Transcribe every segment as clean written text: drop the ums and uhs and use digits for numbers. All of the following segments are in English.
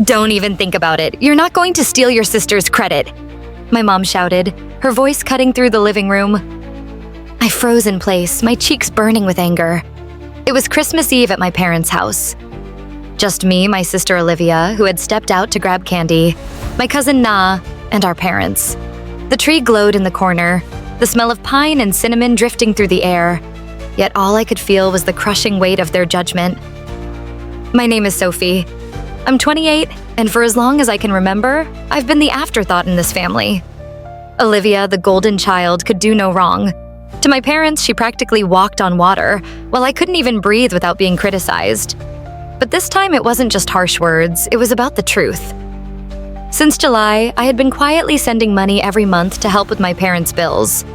Don't even think about it. You're not going to steal your sister's credit, my mom shouted, her voice cutting through the living room. I froze in place, my cheeks burning with anger. It was Christmas Eve at my parents' house. Just me, my sister Olivia, who had stepped out to grab candy, my cousin Na, and our parents. The tree glowed in the corner, the smell of pine and cinnamon drifting through the air, yet all I could feel was the crushing weight of their judgment. My name is Sophie. I'm 28, and for as long as I can remember, I've been the afterthought in this family. Olivia, the golden child, could do no wrong. To my parents, she practically walked on water, while I couldn't even breathe without being criticized. But this time it wasn't just harsh words, it was about the truth. Since July, I had been quietly sending money every month to help with my parents' bills.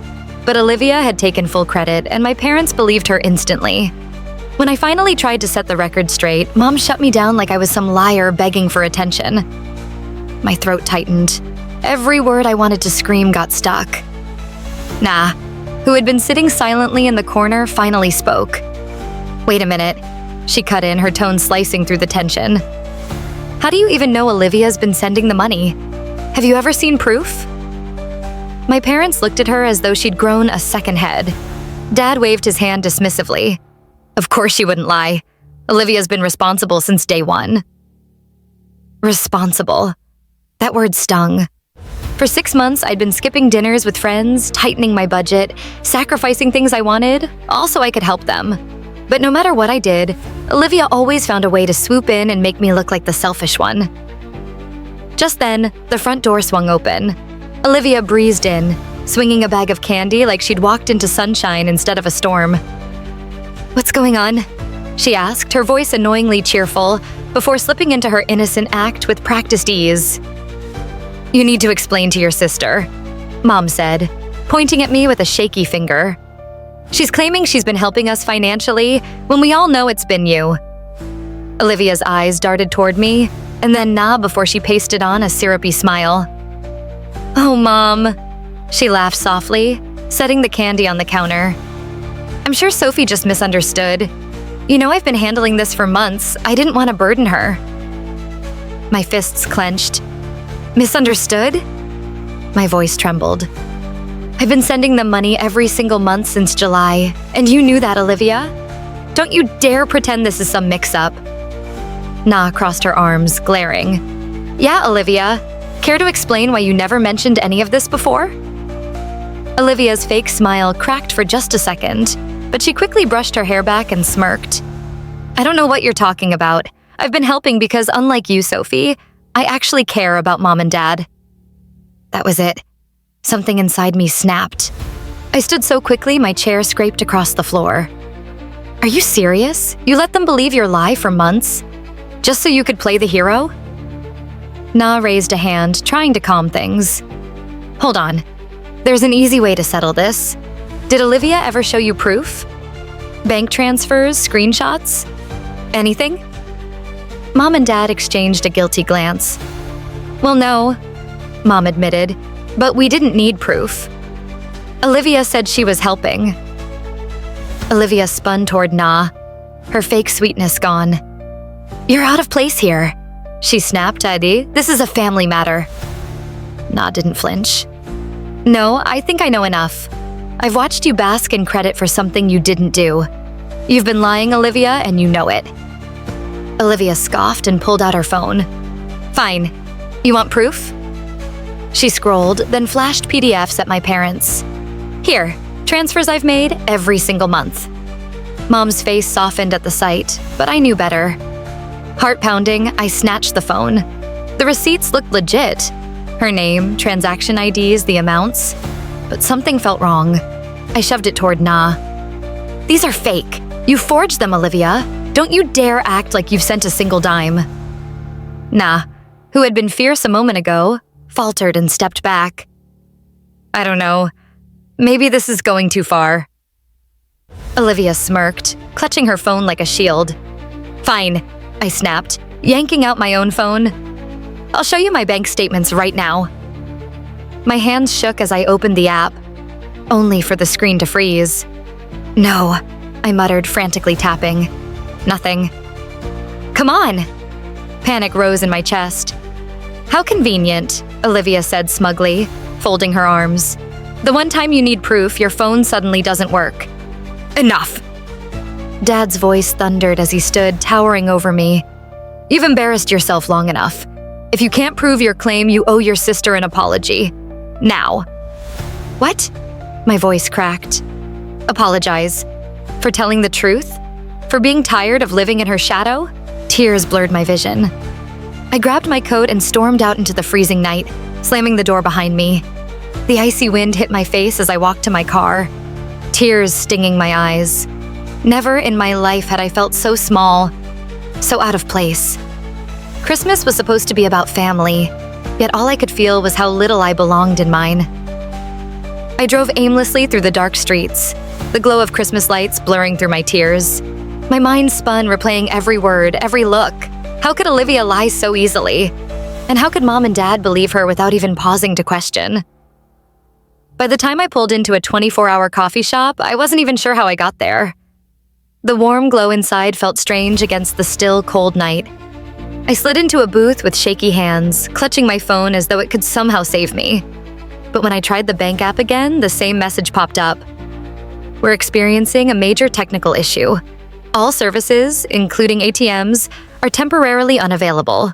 But Olivia had taken full credit, and my parents believed her instantly. When I finally tried to set the record straight, Mom shut me down like I was some liar begging for attention. My throat tightened. Every word I wanted to scream got stuck. Na, who had been sitting silently in the corner, finally spoke. Wait a minute, she cut in, her tone slicing through the tension. How do you even know Olivia's been sending the money? Have you ever seen proof? My parents looked at her as though she'd grown a second head. Dad waved his hand dismissively. Of course she wouldn't lie. Olivia's been responsible since day one. Responsible. That word stung. For 6 months, I'd been skipping dinners with friends, tightening my budget, sacrificing things I wanted, all so I could help them. But no matter what I did, Olivia always found a way to swoop in and make me look like the selfish one. Just then, the front door swung open. Olivia breezed in, swinging a bag of candy like she'd walked into sunshine instead of a storm. What's going on? She asked, her voice annoyingly cheerful, before slipping into her innocent act with practiced ease. You need to explain to your sister, Mom said, pointing at me with a shaky finger. She's claiming she's been helping us financially when we all know it's been you. Olivia's eyes darted toward me, and then Na before she pasted on a syrupy smile. Oh, Mom, she laughed softly, setting the candy on the counter. I'm sure Sophie just misunderstood. You know, I've been handling this for months. I didn't want to burden her. My fists clenched. Misunderstood? My voice trembled. I've been sending them money every single month since July, and you knew that, Olivia? Don't you dare pretend this is some mix-up. Na crossed her arms, glaring. Yeah, Olivia. Care to explain why you never mentioned any of this before? Olivia's fake smile cracked for just a second, but she quickly brushed her hair back and smirked. I don't know what you're talking about. I've been helping because, unlike you, Sophie, I actually care about Mom and Dad. That was it. Something inside me snapped. I stood so quickly my chair scraped across the floor. Are you serious? You let them believe your lie for months? Just so you could play the hero? Na raised a hand, trying to calm things. Hold on. There's an easy way to settle this. Did Olivia ever show you proof? Bank transfers, screenshots? Anything? Mom and Dad exchanged a guilty glance. Well, no, Mom admitted, but we didn't need proof. Olivia said she was helping. Olivia spun toward Na, her fake sweetness gone. You're out of place here, she snapped, Adi. This is a family matter. Na didn't flinch. No, I think I know enough. I've watched you bask in credit for something you didn't do. You've been lying, Olivia, and you know it. Olivia scoffed and pulled out her phone. Fine. You want proof? She scrolled, then flashed PDFs at my parents. Here, transfers I've made every single month. Mom's face softened at the sight, but I knew better. Heart pounding, I snatched the phone. The receipts looked legit. Her name, transaction IDs, the amounts. But something felt wrong. I shoved it toward Na. These are fake. You forged them, Olivia. Don't you dare act like you've sent a single dime. Na, who had been fierce a moment ago, faltered and stepped back. I don't know. Maybe this is going too far. Olivia smirked, clutching her phone like a shield. Fine, I snapped, yanking out my own phone. I'll show you my bank statements right now. My hands shook as I opened the app, only for the screen to freeze. No, I muttered, frantically tapping. Nothing. Come on. Panic rose in my chest. "How convenient," Olivia said smugly, folding her arms. "The one time you need proof, your phone suddenly doesn't work." "Enough!" Dad's voice thundered as he stood towering over me. "You've embarrassed yourself long enough. If you can't prove your claim, you owe your sister an apology. Now." "What?" My voice cracked. "Apologize. For telling the truth? For being tired of living in her shadow?" Tears blurred my vision. I grabbed my coat and stormed out into the freezing night, slamming the door behind me. The icy wind hit my face as I walked to my car, tears stinging my eyes. Never in my life had I felt so small, so out of place. Christmas was supposed to be about family, yet all I could feel was how little I belonged in mine. I drove aimlessly through the dark streets, the glow of Christmas lights blurring through my tears. My mind spun, replaying every word, every look. How could Olivia lie so easily? And how could Mom and Dad believe her without even pausing to question? By the time I pulled into a 24-hour coffee shop, I wasn't even sure how I got there. The warm glow inside felt strange against the still, cold night. I slid into a booth with shaky hands, clutching my phone as though it could somehow save me. But when I tried the bank app again, the same message popped up. "We're experiencing a major technical issue. All services, including ATMs, are temporarily unavailable."